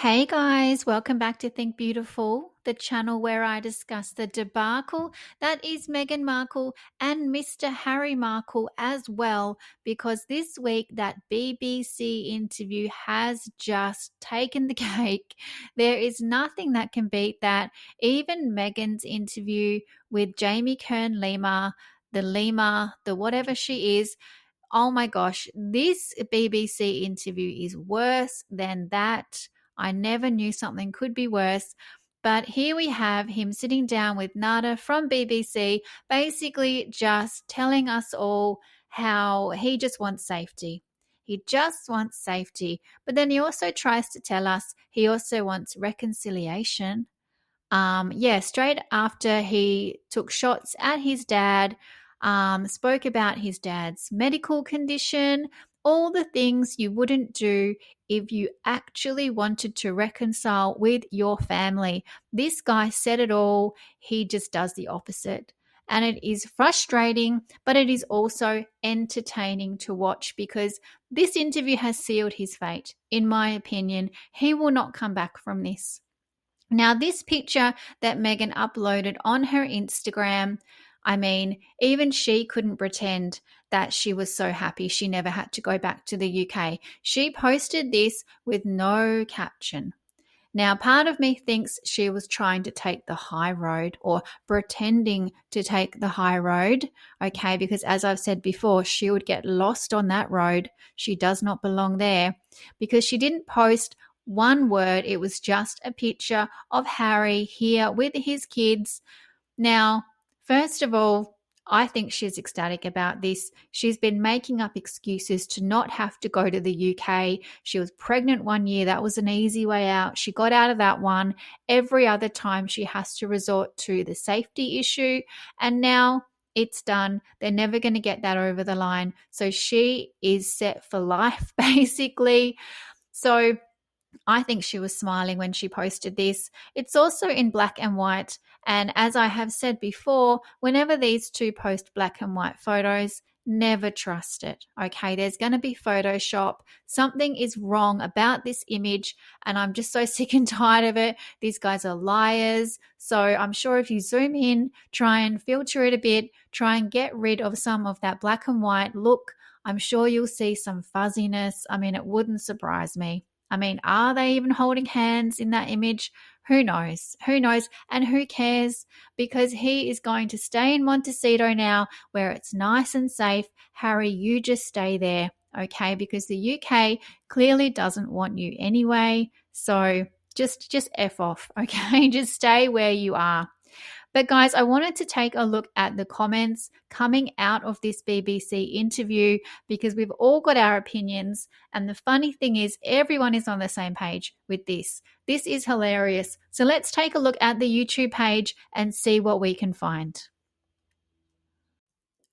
Hey guys, welcome back to Think Beautiful, the channel where I discuss the debacle that is Meghan Markle and Mr. Harry Markle as well, because this week that BBC interview has just taken the cake. There is nothing that can beat that. Even Meghan's interview with Jamie Kern Lima, the whatever she is. Oh my gosh, this BBC interview is worse than that. I never knew something could be worse. But here we have him sitting down with Nada from BBC, basically just telling us all how he just wants safety. He just wants safety. But then he also tries to tell us he also wants reconciliation. Straight after he took shots at his dad, spoke about his dad's medical condition, all the things you wouldn't do if you actually wanted to reconcile with your family. This guy said it all. He just does the opposite. And it is frustrating, but it is also entertaining to watch because this interview has sealed his fate. In my opinion, he will not come back from this. Now, this picture that Meghan uploaded on her Instagram, I mean, even she couldn't pretend that she was so happy she never had to go back to the UK. She posted this with no caption. Now, part of me thinks she was trying to take the high road or pretending to take the high road, okay, because as I've said before, she would get lost on that road. She does not belong there because she didn't post one word. It was just a picture of Harry here with his kids. Now, first of all, I think she's ecstatic about this. She's been making up excuses to not have to go to the UK. She was pregnant 1 year. That was an easy way out. She got out of that one. Every other time she has to resort to the safety issue. And now it's done. They're never going to get that over the line. So she is set for life, basically. So I think she was smiling when she posted this. It's also in black and white. And as I have said before, whenever these two post black and white photos, never trust it. Okay, there's going to be Photoshop. Something is wrong about this image. And I'm just so sick and tired of it. These guys are liars. So I'm sure if you zoom in, try and filter it a bit, try and get rid of some of that black and white look, I'm sure you'll see some fuzziness. I mean, it wouldn't surprise me. I mean, are they even holding hands in that image? Who knows? Who knows? And who cares? Because he is going to stay in Montecito now where it's nice and safe. Harry, you just stay there, okay? Because the UK clearly doesn't want you anyway. So just F off, okay? Just stay where you are. But guys, I wanted to take a look at the comments coming out of this BBC interview because we've all got our opinions. And the funny thing is everyone is on the same page with this. This is hilarious. So let's take a look at the YouTube page and see what we can find.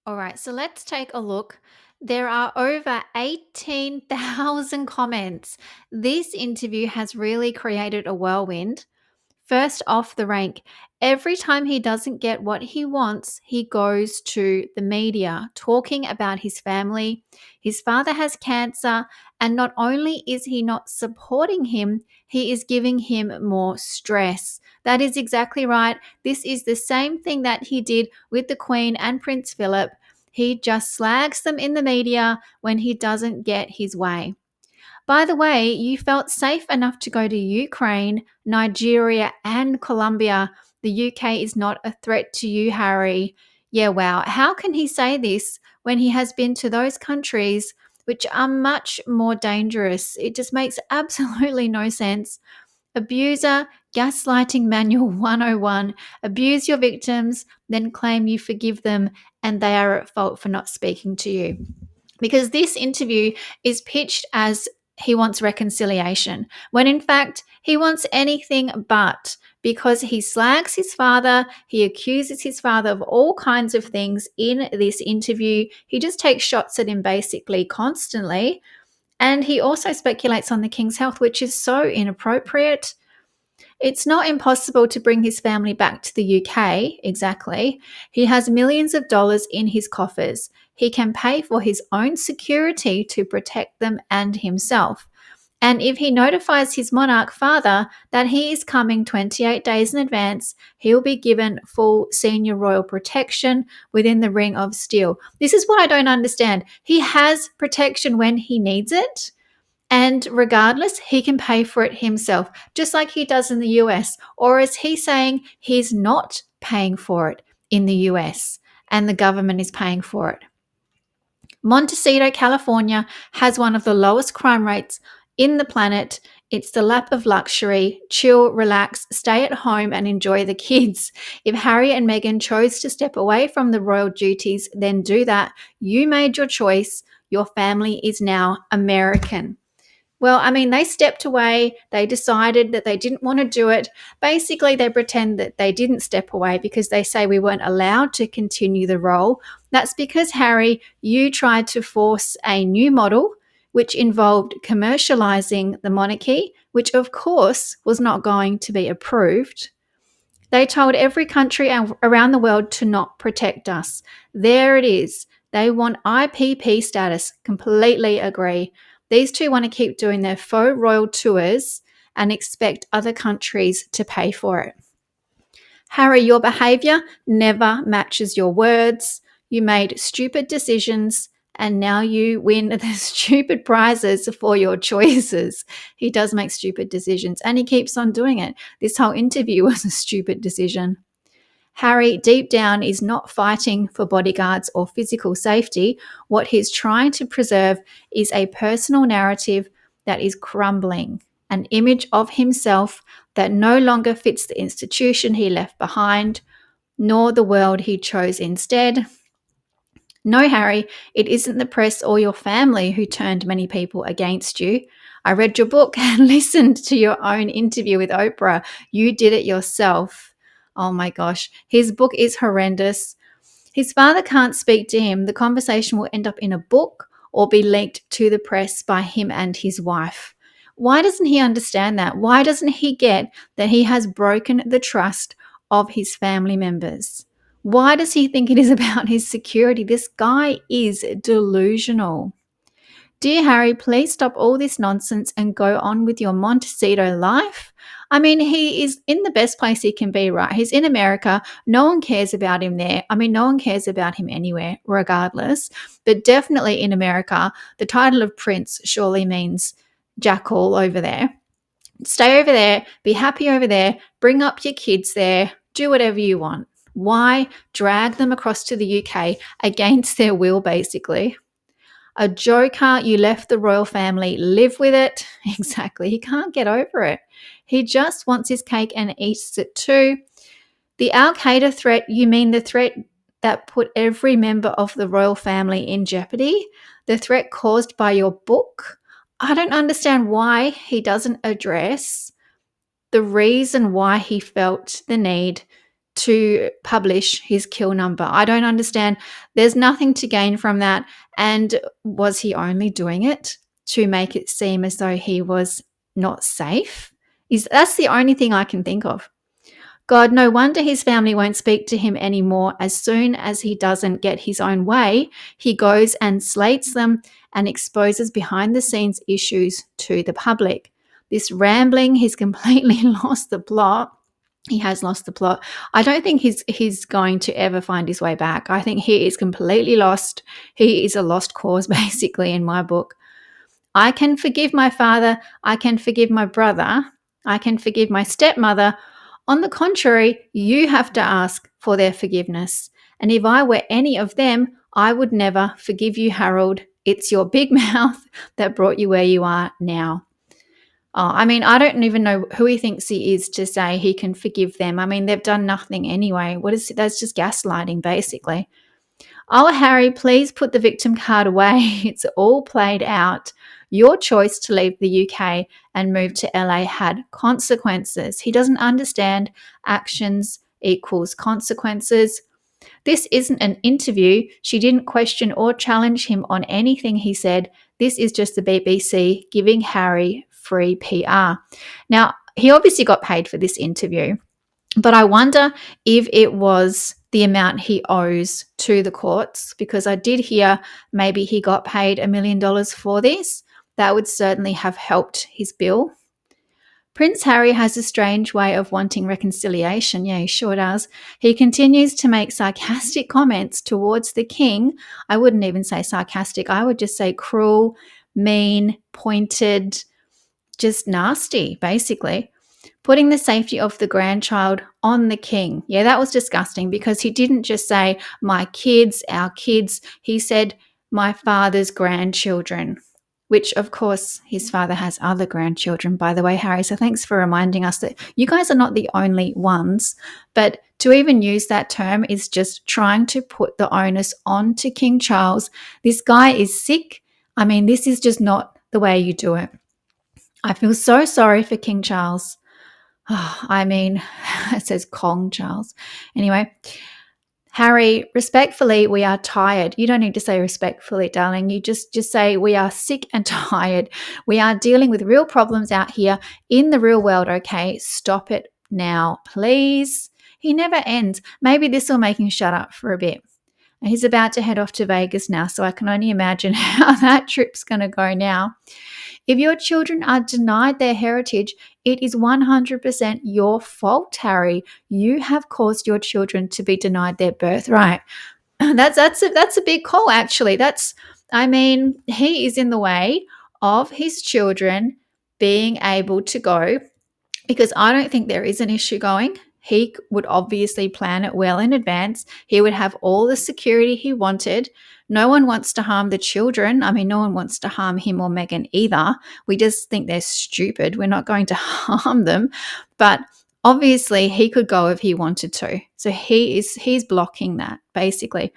All right, so let's take a look. There are over 18,000 comments. This interview has really created a whirlwind. First off the rank, every time he doesn't get what he wants, he goes to the media talking about his family. His father has cancer, and not only is he not supporting him, he is giving him more stress. That is exactly right. This is the same thing that he did with the Queen and Prince Philip. He just slags them in the media when he doesn't get his way. By the way, you felt safe enough to go to Ukraine, Nigeria, and Colombia. The UK is not a threat to you, Harry. Yeah, wow. How can he say this when he has been to those countries which are much more dangerous? It just makes absolutely no sense. Abuser, gaslighting manual 101. Abuse your victims, then claim you forgive them and they are at fault for not speaking to you. Because this interview is pitched as he wants reconciliation, when in fact he wants anything but, because he slags his father, he accuses his father of all kinds of things in this interview. He just takes shots at him basically constantly. And he also speculates on the king's health, which is so inappropriate. It's not impossible to bring his family back to the UK, exactly. He has millions of dollars in his coffers. He can pay for his own security to protect them and himself. And if he notifies his monarch father that he is coming 28 days in advance, he will be given full senior royal protection within the Ring of Steel. This is what I don't understand. He has protection when he needs it. And regardless, he can pay for it himself, just like he does in the US. Or is he saying he's not paying for it in the US and the government is paying for it? Montecito, California has one of the lowest crime rates in the planet. It's the lap of luxury. Chill, relax, stay at home and enjoy the kids. If Harry and Meghan chose to step away from the royal duties, then do that. You made your choice. Your family is now American. Well, I mean, they stepped away. They decided that they didn't want to do it. Basically, they pretend that they didn't step away because they say we weren't allowed to continue the role. That's because, Harry, you tried to force a new model which involved commercializing the monarchy, which of course was not going to be approved. They told every country around the world to not protect us. There it is. They want IPP status. Completely agree. These two want to keep doing their faux royal tours and expect other countries to pay for it. Harry, your behaviour never matches your words. You made stupid decisions and now you win the stupid prizes for your choices. He does make stupid decisions and he keeps on doing it. This whole interview was a stupid decision. Harry, deep down, is not fighting for bodyguards or physical safety. What he's trying to preserve is a personal narrative that is crumbling, an image of himself that no longer fits the institution he left behind, nor the world he chose instead. No, Harry, it isn't the press or your family who turned many people against you. I read your book and listened to your own interview with Oprah. You did it yourself. Oh my gosh, his book is horrendous. His father can't speak to him. The conversation will end up in a book or be leaked to the press by him and his wife. Why doesn't he understand that? Why doesn't he get that he has broken the trust of his family members? Why does he think it is about his security? This guy is delusional. Dear Harry, please stop all this nonsense and go on with your Montecito life. I mean, he is in the best place he can be, right? He's in America. No one cares about him there. I mean, no one cares about him anywhere, regardless. But definitely in America, the title of prince surely means jackal over there. Stay over there, be happy over there, bring up your kids there, do whatever you want. Why drag them across to the UK against their will, basically? A joker, you left the royal family, live with it. Exactly. He can't get over it. He just wants his cake and eats it too. The Al Qaeda threat, you mean the threat that put every member of the royal family in jeopardy? The threat caused by your book? I don't understand why he doesn't address the reason why he felt the need to publish his kill number. I don't understand. There's nothing to gain from that. And was he only doing it to make it seem as though he was not safe? That's the only thing I can think of. God, no wonder his family won't speak to him anymore. As soon as he doesn't get his own way, he goes and slates them and exposes behind the scenes issues to the public. This rambling, he's completely lost the plot. He has lost the plot. I don't think he's going to ever find his way back. I think he is completely lost. He is a lost cause, basically, in my book. I can forgive my father. I can forgive my brother. I can forgive my stepmother. On the contrary, you have to ask for their forgiveness. And if I were any of them, I would never forgive you, Harold. It's your big mouth that brought you where you are now. Oh, I mean, I don't even know who he thinks he is to say he can forgive them. I mean, they've done nothing anyway. That's just gaslighting, basically. Oh, Harry, please put the victim card away. It's all played out. Your choice to leave the UK and move to LA had consequences. He doesn't understand actions equals consequences. This isn't an interview. She didn't question or challenge him on anything he said. This is just the BBC giving Harry free PR. Now, he obviously got paid for this interview, but I wonder if it was the amount he owes to the courts, because I did hear maybe he got paid $1 million for this. That would certainly have helped his bill. Prince Harry has a strange way of wanting reconciliation. Yeah, he sure does. He continues to make sarcastic comments towards the king. I wouldn't even say sarcastic, I would just say cruel, mean, pointed, just nasty, basically. Putting the safety of the grandchild on the king. Yeah, that was disgusting because he didn't just say, my kids, our kids. He said, my father's grandchildren, which, of course, his father has other grandchildren, by the way, Harry. So thanks for reminding us that you guys are not the only ones. But to even use that term is just trying to put the onus on to King Charles. This guy is sick. I mean, this is just not the way you do it. I feel so sorry for King Charles. Oh, I mean, it says Kong Charles. Anyway, Harry, respectfully, we are tired. You don't need to say respectfully, darling. You just say we are sick and tired. We are dealing with real problems out here in the real world, okay? Stop it now, please. He never ends. Maybe this will make him shut up for a bit. He's about to head off to Vegas now, so I can only imagine how that trip's going to go now. If your children are denied their heritage, it is 100% your fault, Harry. You have caused your children to be denied their birthright. That's a big call, actually. He is in the way of his children being able to go, because I don't think there is an issue going. He would obviously plan it well in advance. He would have all the security he wanted. No one wants to harm the children. I mean, no one wants to harm him or Meghan either. We just think they're stupid. We're not going to harm them. But obviously, he could go if he wanted to. So he's blocking that, basically.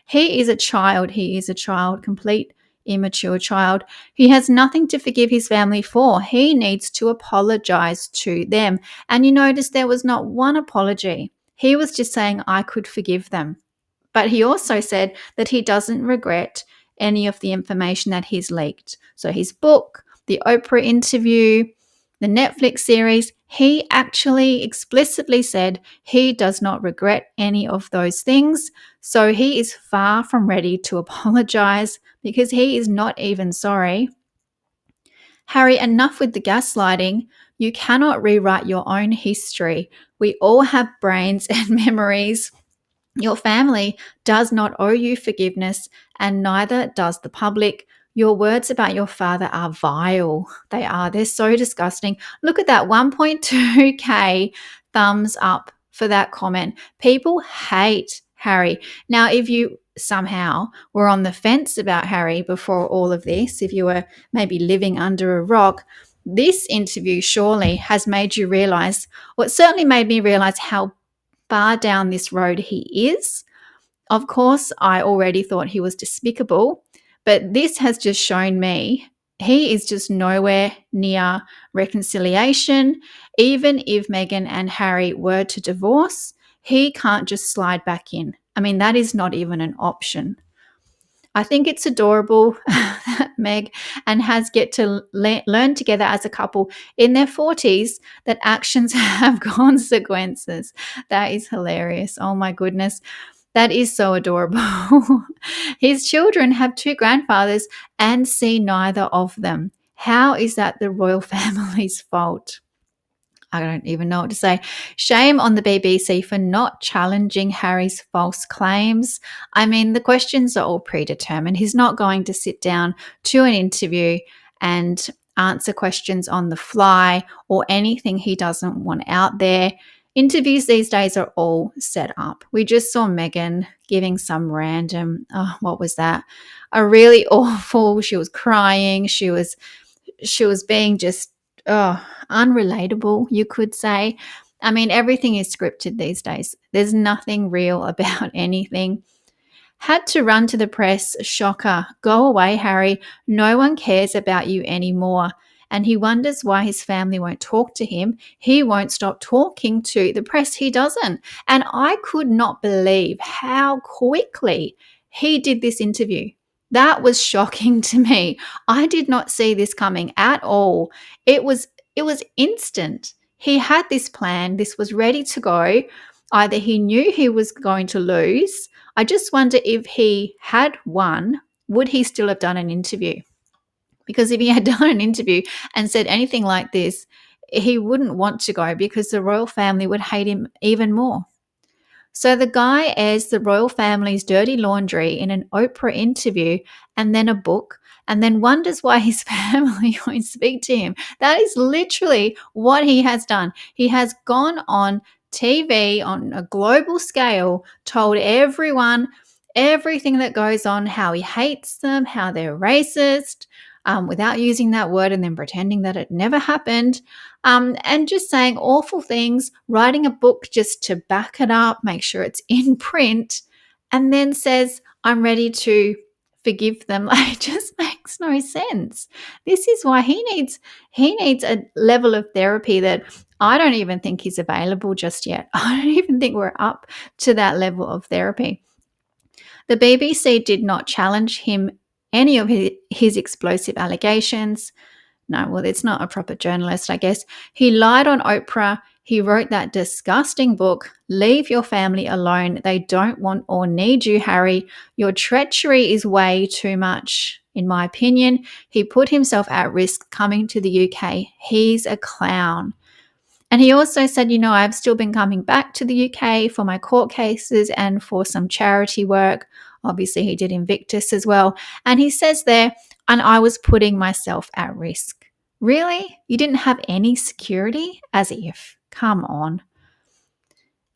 He is a child. He is a child, complete immature child. He has nothing to forgive his family for. He needs to apologize to them. And you notice there was not one apology. He was just saying, I could forgive them. But he also said that he doesn't regret any of the information that he's leaked. So his book, the Oprah interview, the Netflix series, he actually explicitly said he does not regret any of those things. So he is far from ready to apologize because he is not even sorry. Harry, enough with the gaslighting. You cannot rewrite your own history. We all have brains and memories. Your family does not owe you forgiveness, and neither does the public. Your words about your father are vile. They are. They're so disgusting. Look at that 1.2K thumbs up for that comment. People hate Harry. Now, if you somehow were on the fence about Harry before all of this, if you were maybe living under a rock, this interview surely has made you realize, or it certainly made me realize how far down this road he is. Of course, I already thought he was despicable, but this has just shown me he is just nowhere near reconciliation. Even if Meghan and Harry were to divorce, he can't just slide back in. I mean, that is not even an option. I think it's adorable that Meg and Has get to learn together as a couple in their 40s that actions have consequences. That is hilarious. Oh my goodness. That is so adorable. His children have two grandfathers and see neither of them. How is that the royal family's fault? I don't even know what to say. Shame on the BBC for not challenging Harry's false claims. I mean, the questions are all predetermined. He's not going to sit down to an interview and answer questions on the fly or anything he doesn't want out there. Interviews these days are all set up. We just saw Meghan giving some random, what was that? A really awful, she was crying. She was being just unrelatable, you could say. I mean, everything is scripted these days. There's nothing real about anything. Had to run to the press. Shocker. Go away, Harry. No one cares about you anymore. And he wonders why his family won't talk to him. He won't stop talking to the press. He doesn't. And I could not believe how quickly he did this interview. That was shocking to me. I did not see this coming at all. It was instant. He had this plan. This was ready to go. Either he knew he was going to lose. I just wonder if he had won, would he still have done an interview? Because if he had done an interview and said anything like this, he wouldn't want to go because the royal family would hate him even more. So the guy airs the royal family's dirty laundry in an Oprah interview and then a book, and then wonders why his family won't speak to him. That is literally what he has done. He has gone on TV on a global scale, told everyone everything that goes on, how he hates them, how they're racist, without using that word and then pretending that it never happened, and just saying awful things, writing a book just to back it up, make sure it's in print, and then says, I'm ready to forgive them. Like, it just makes no sense. This is why he needs a level of therapy that I don't even think is available just yet. I don't even think we're up to that level of therapy. The BBC did not challenge him any of his explosive allegations. No, well, it's not a proper journalist, I guess. He lied on Oprah. He wrote that disgusting book, Leave Your Family Alone. They don't want or need you, Harry. Your treachery is way too much. In my opinion, he put himself at risk coming to the UK. He's a clown. And he also said, I've still been coming back to the UK for my court cases and for some charity work. Obviously, he did Invictus as well. And he says there, and I was putting myself at risk. Really? You didn't have any security? As if. Come on.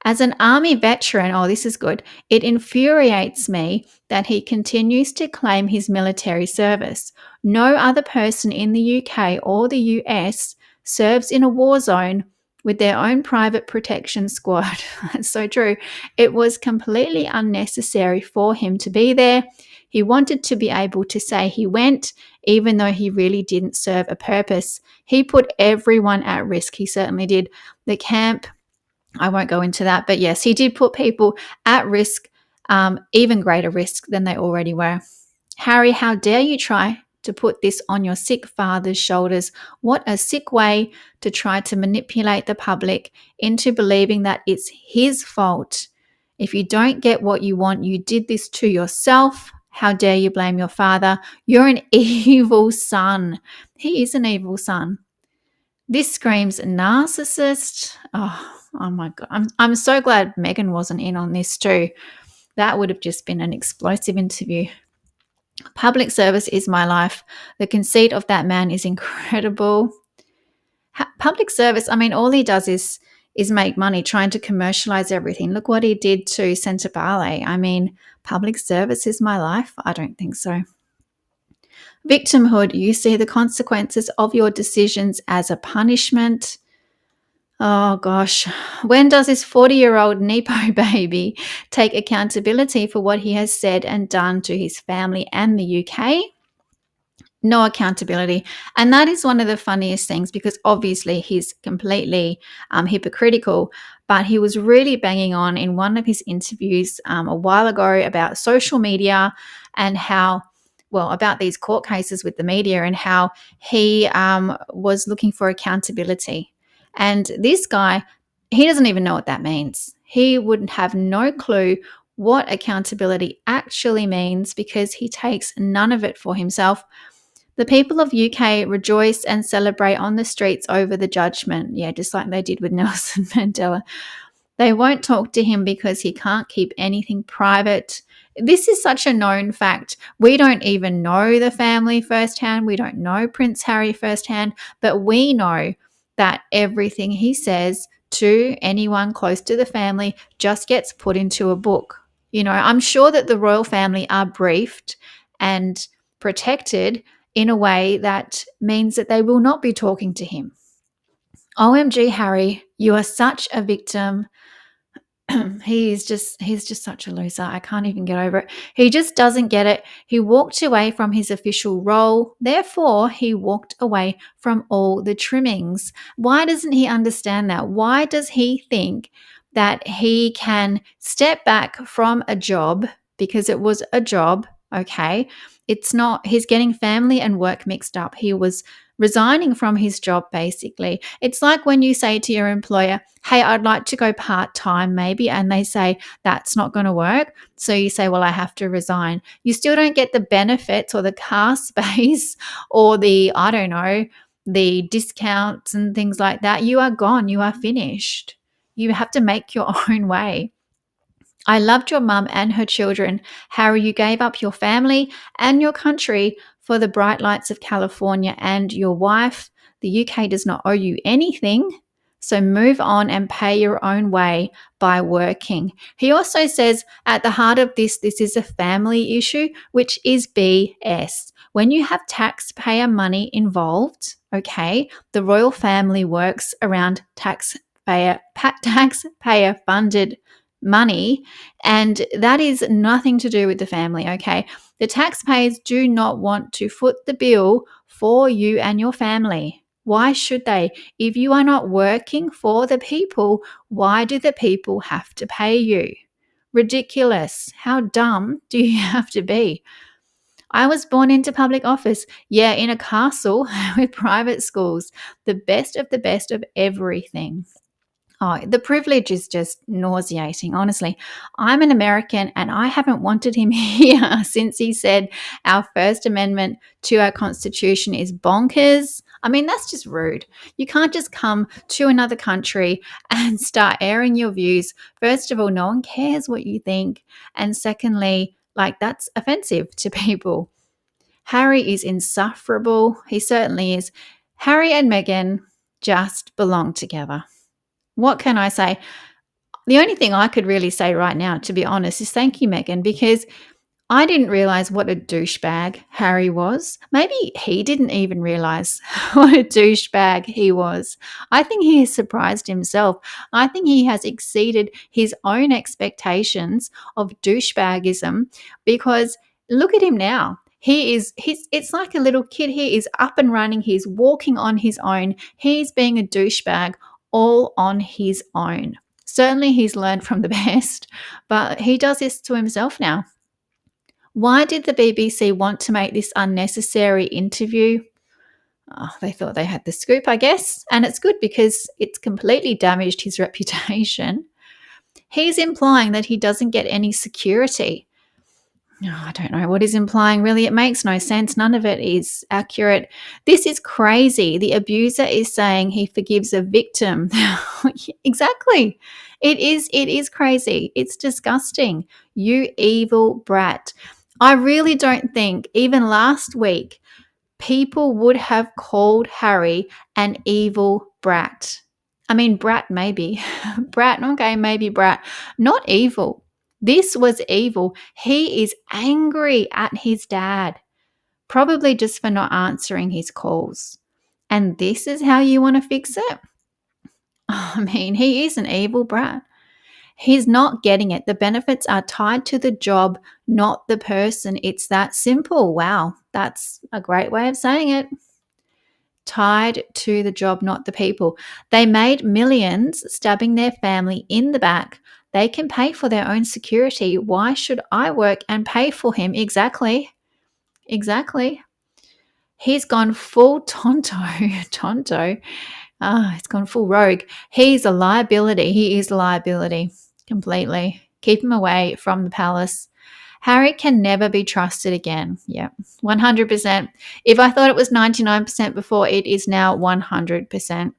As an army veteran, this is good, it infuriates me that he continues to claim his military service. No other person in the UK or the US serves in a war zone with their own private protection squad. That's so true. It was completely unnecessary for him to be there. He wanted to be able to say he went, even though he really didn't serve a purpose. He put everyone at risk. He certainly did. The camp, I won't go into that, but yes, he did put people at risk, even greater risk than they already were. Harry, how dare you try to put this on your sick father's shoulders? What a sick way to try to manipulate the public into believing that it's his fault. If you don't get what you want, you did this to yourself. How dare you blame your father? You're an evil son. He is an evil son. This screams narcissist. Oh my God. I'm so glad Meghan wasn't in on this too. That would have just been an explosive interview. Public service is my life. The conceit of that man is incredible. Public service, all he does is make money, trying to commercialize everything. Look what he did to Sentebale. Public service is my life? I don't think so. Victimhood, you see the consequences of your decisions as a punishment. Oh gosh, when does this 40-year-old Nepo baby take accountability for what he has said and done to his family and the UK? No accountability. And that is one of the funniest things, because obviously he's completely hypocritical, but he was really banging on in one of his interviews a while ago about social media and how, about these court cases with the media and how he was looking for accountability. And this guy, he doesn't even know what that means. He would have no clue what accountability actually means because he takes none of it for himself. The people of UK rejoice and celebrate on the streets over the judgment. Yeah, just like they did with Nelson Mandela. They won't talk to him because he can't keep anything private. This is such a known fact. We don't even know the family firsthand. We don't know Prince Harry firsthand, but we know that everything he says to anyone close to the family just gets put into a book. I'm sure that the royal family are briefed and protected in a way that means that they will not be talking to him. OMG, Harry, you are such a victim. He's just such a loser. I can't even get over it. He just doesn't get it. He walked away from his official role. Therefore, he walked away from all the trimmings. Why doesn't he understand that? Why does he think that he can step back from a job, because it was a job, okay? It's not, he's getting family and work mixed up. He was resigning from his job, basically. It's like when you say to your employer, hey, I'd like to go part-time maybe, and they say that's not going to work. So you say, well, I have to resign. You still don't get the benefits or the car space or the, I don't know, the discounts and things like that. You are gone. You are finished. You have to make your own way. I loved your mum and her children. Harry, you gave up your family and your country for the bright lights of California and your wife. The UK does not owe you anything. So move on and pay your own way by working. He also says at the heart of this is a family issue, which is BS. When you have taxpayer money involved, okay, the royal family works around taxpayer funded money, and that is nothing to do with the family, okay? The taxpayers do not want to foot the bill for you and your family. Why should they? If you are not working for the people, why do the people have to pay you? Ridiculous. How dumb do you have to be? I was born into public office. Yeah, in a castle with private schools. The best of everything. Oh, the privilege is just nauseating, honestly. I'm an American and I haven't wanted him here since he said our First Amendment to our Constitution is bonkers. I mean, that's just rude. You can't just come to another country and start airing your views. First of all, no one cares what you think. And secondly, like, that's offensive to people. Harry is insufferable. He certainly is. Harry and Meghan just belong together. What can I say? The only thing I could really say right now, to be honest, is thank you, Meghan, because I didn't realize what a douchebag Harry was. Maybe he didn't even realize what a douchebag he was. I think he has surprised himself. I think he has exceeded his own expectations of douchebagism, because look at him now. It's like a little kid. He is up and running. He's walking on his own. He's being a douchebag all on his own. Certainly he's learned from the best, but he does this to himself now. Why did the BBC want to make this unnecessary interview? Oh, they thought they had the scoop, I guess. And it's good because it's completely damaged his reputation. He's implying that he doesn't get any security. Oh, I don't know what he's implying, really. It makes no sense. None of it is accurate. This is crazy. The abuser is saying he forgives a victim. Exactly. It is crazy. It's disgusting. You evil brat. I really don't think, even last week, people would have called Harry an evil brat. I mean, brat maybe. Brat, okay, maybe brat. Not evil. This was evil. He is angry at his dad, probably just for not answering his calls. And this is how you want to fix it? I mean, he is an evil brat. He's not getting it. The benefits are tied to the job, not the person. It's that simple. Wow, that's a great way of saying it. Tied to the job, not the people. They made millions stabbing their family in the back. They can pay for their own security. Why should I work and pay for him? Exactly. He's gone full tonto. Tonto. He's gone full rogue. He's a liability. He is a liability completely. Keep him away from the palace. Harry can never be trusted again. Yeah, 100%. If I thought it was 99% before, it is now 100%.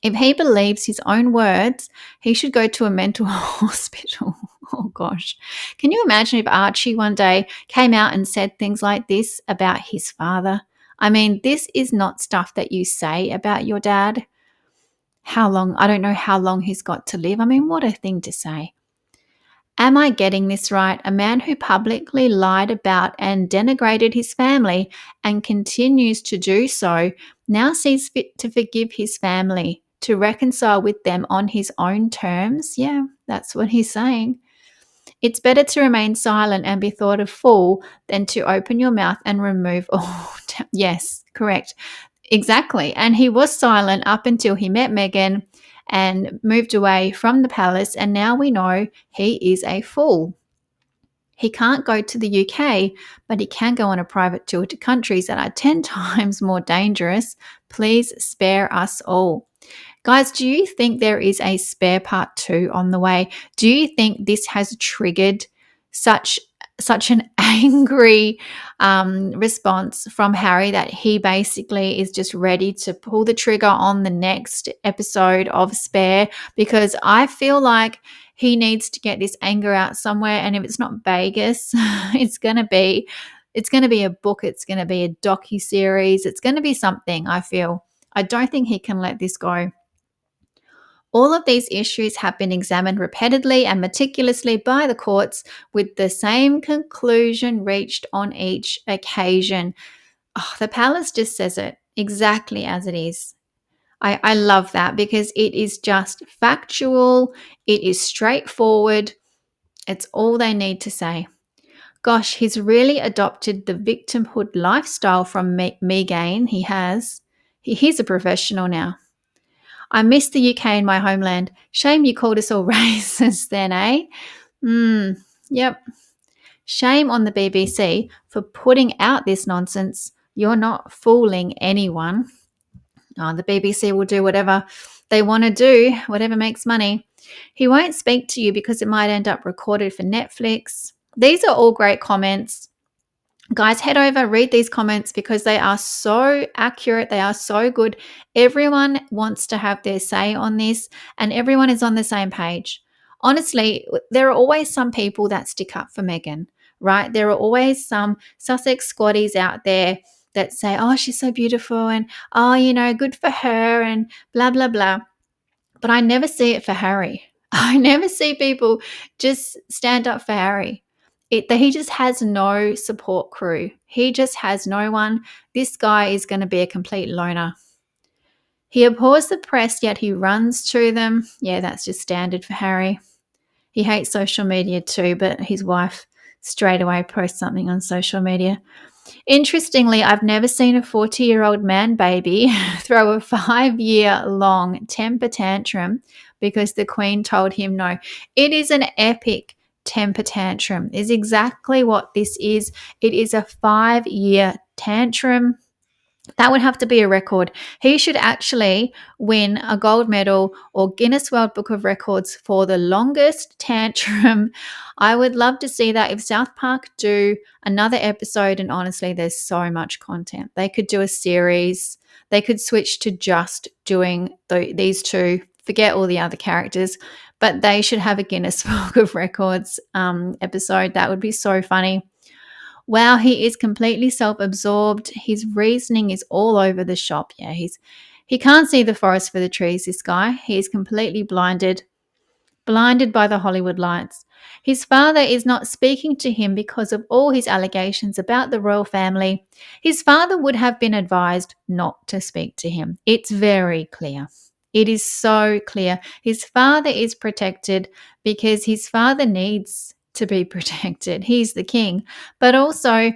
If he believes his own words, he should go to a mental hospital. Oh, gosh. Can you imagine if Archie one day came out and said things like this about his father? I mean, this is not stuff that you say about your dad. How long? I don't know how long he's got to live. I mean, what a thing to say. Am I getting this right? A man who publicly lied about and denigrated his family and continues to do so now sees fit to forgive his family, to reconcile with them on his own terms. Yeah, that's what he's saying. It's better to remain silent and be thought a fool than to open your mouth and remove all. Yes, correct. Exactly. And he was silent up until he met Meghan and moved away from the palace. And now we know he is a fool. He can't go to the UK, but he can go on a private tour to countries that are 10 times more dangerous. Please spare us all. Guys, do you think there is a spare part 2 on the way? Do you think this has triggered such an angry response from Harry that he basically is just ready to pull the trigger on the next episode of Spare? Because I feel like he needs to get this anger out somewhere, and if it's not Vegas, it's going to be a book, it's going to be a docu-series, it's going to be something. I don't think he can let this go. All of these issues have been examined repeatedly and meticulously by the courts, with the same conclusion reached on each occasion. Oh, the palace just says it exactly as it is. I love that because it is just factual, it is straightforward, it's all they need to say. Gosh, he's really adopted the victimhood lifestyle from Meghan. He has. He's a professional now. I miss the UK in my homeland. Shame you called us all racist then, eh? Yep. Shame on the BBC for putting out this nonsense. You're not fooling anyone. Oh, the BBC will do whatever they want to do, whatever makes money. He won't speak to you because it might end up recorded for Netflix. These are all great comments. Guys, head over, read these comments because they are so accurate. They are so good. Everyone wants to have their say on this and everyone is on the same page. Honestly, there are always some people that stick up for Meghan, right? There are always some Sussex squatties out there that say, oh, she's so beautiful and, oh, good for her and blah, blah, blah. But I never see it for Harry. I never see people just stand up for Harry. He just has no support crew. He just has no one. This guy is going to be a complete loner. He abhors the press, yet he runs to them. Yeah, that's just standard for Harry. He hates social media too, but his wife straight away posts something on social media. Interestingly, I've never seen a 40-year-old man baby throw a 5-year-long temper tantrum because the Queen told him no. It is an epic temper tantrum. Is exactly what this is. It is a 5-year tantrum. That would have to be a record. He should actually win a gold medal or Guinness World Book of Records for the longest tantrum. I would love to see that if South Park do another episode, and honestly, there's so much content. They could do a series. They could switch to just doing these two, forget all the other characters, but they should have a Guinness Book of Records episode. That would be so funny. Wow, he is completely self-absorbed. His reasoning is all over the shop. Yeah, he can't see the forest for the trees, this guy. He is completely blinded by the Hollywood lights. His father is not speaking to him because of all his allegations about the royal family. His father would have been advised not to speak to him. It's very clear. It is so clear. His father is protected because his father needs to be protected. He's the king. But also,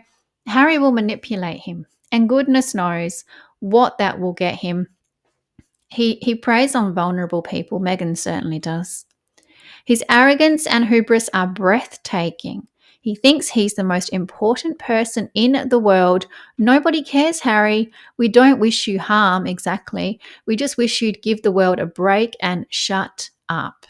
Harry will manipulate him. And goodness knows what that will get him. He preys on vulnerable people. Meghan certainly does. His arrogance and hubris are breathtaking. He thinks he's the most important person in the world. Nobody cares, Harry. We don't wish you harm, exactly. We just wish you'd give the world a break and shut up.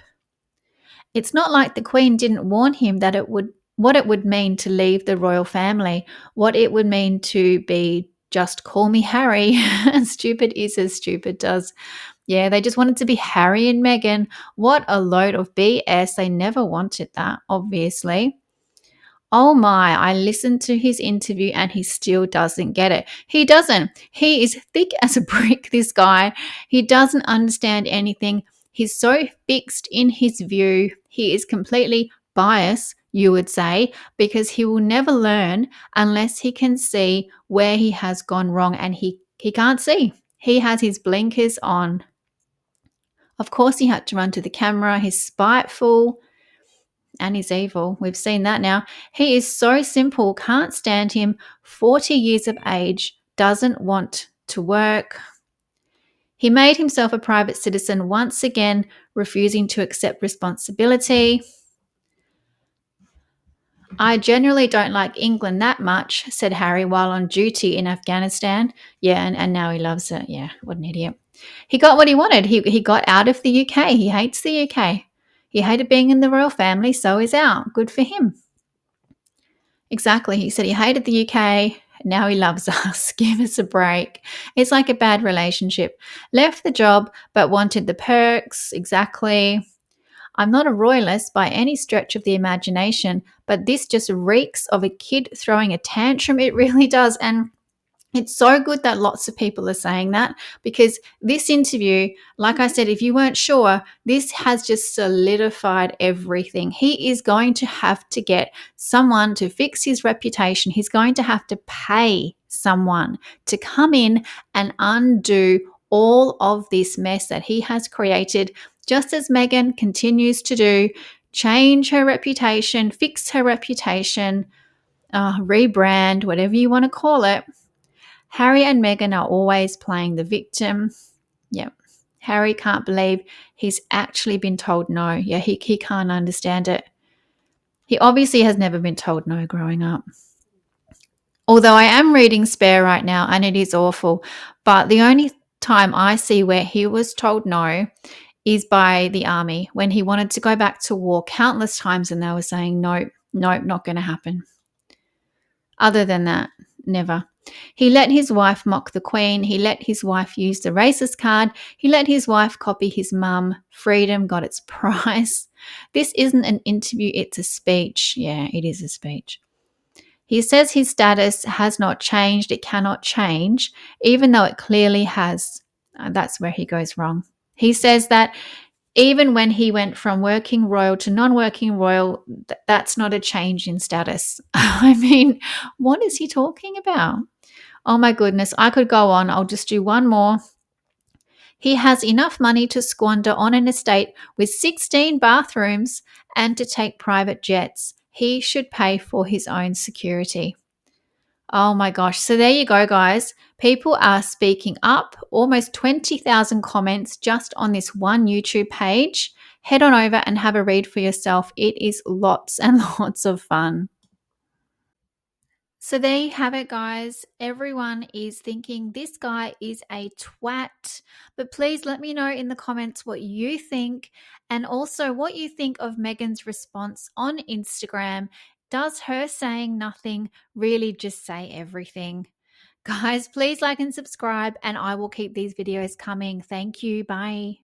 It's not like the Queen didn't warn him that what it would mean to leave the royal family, what it would mean to be just call me Harry. Stupid is as stupid does. Yeah, they just wanted to be Harry and Meghan. What a load of BS. They never wanted that, obviously. Oh my, I listened to his interview and he still doesn't get it. He doesn't. He is thick as a brick, this guy. He doesn't understand anything. He's so fixed in his view. He is completely biased, you would say, because he will never learn unless he can see where he has gone wrong, and he can't see. He has his blinkers on. Of course, he had to run to the camera. He's spiteful and he's evil. We've seen that now. He is so simple, can't stand him. 40 years of age, doesn't want to work. He made himself a private citizen, once again refusing to accept responsibility. I generally don't like England that much, said Harry while on duty in Afghanistan. Yeah, and now he loves it. Yeah, what an idiot. He got what he wanted. He got out of the UK. He hates the UK. He hated being in the royal family, so he's out. Good for him. Exactly. He said he hated the UK. Now he loves us. Give us a break. It's like a bad relationship. Left the job, but wanted the perks. Exactly. I'm not a royalist by any stretch of the imagination, but this just reeks of a kid throwing a tantrum. It really does. And it's so good that lots of people are saying that, because this interview, like I said, if you weren't sure, this has just solidified everything. He is going to have to get someone to fix his reputation. He's going to have to pay someone to come in and undo all of this mess that he has created, just as Meghan continues to do, change her reputation, fix her reputation, rebrand, whatever you want to call it. Harry and Meghan are always playing the victim. Yep. Harry can't believe he's actually been told no. Yeah, he can't understand it. He obviously has never been told no growing up. Although I am reading Spare right now and it is awful, but the only time I see where he was told no is by the army when he wanted to go back to war countless times and they were saying, no, not going to happen. Other than that, never. He let his wife mock the Queen. He let his wife use the racist card. He let his wife copy his mum. Freedom got its price. This isn't an interview, it's a speech. Yeah, it is a speech. He says his status has not changed. It cannot change, even though it clearly has. That's where he goes wrong. He says that even when he went from working royal to non-working royal, that's not a change in status. I mean, what is he talking about? Oh my goodness, I could go on. I'll just do one more. He has enough money to squander on an estate with 16 bathrooms and to take private jets. He should pay for his own security. Oh my gosh. So there you go, guys. People are speaking up. Almost 20,000 comments just on this one YouTube page. Head on over and have a read for yourself. It is lots and lots of fun. So there you have it, guys. Everyone is thinking this guy is a twat. But please let me know in the comments what you think, and also what you think of Meghan's response on Instagram. Does her saying nothing really just say everything? Guys, please like and subscribe, and I will keep these videos coming. Thank you. Bye.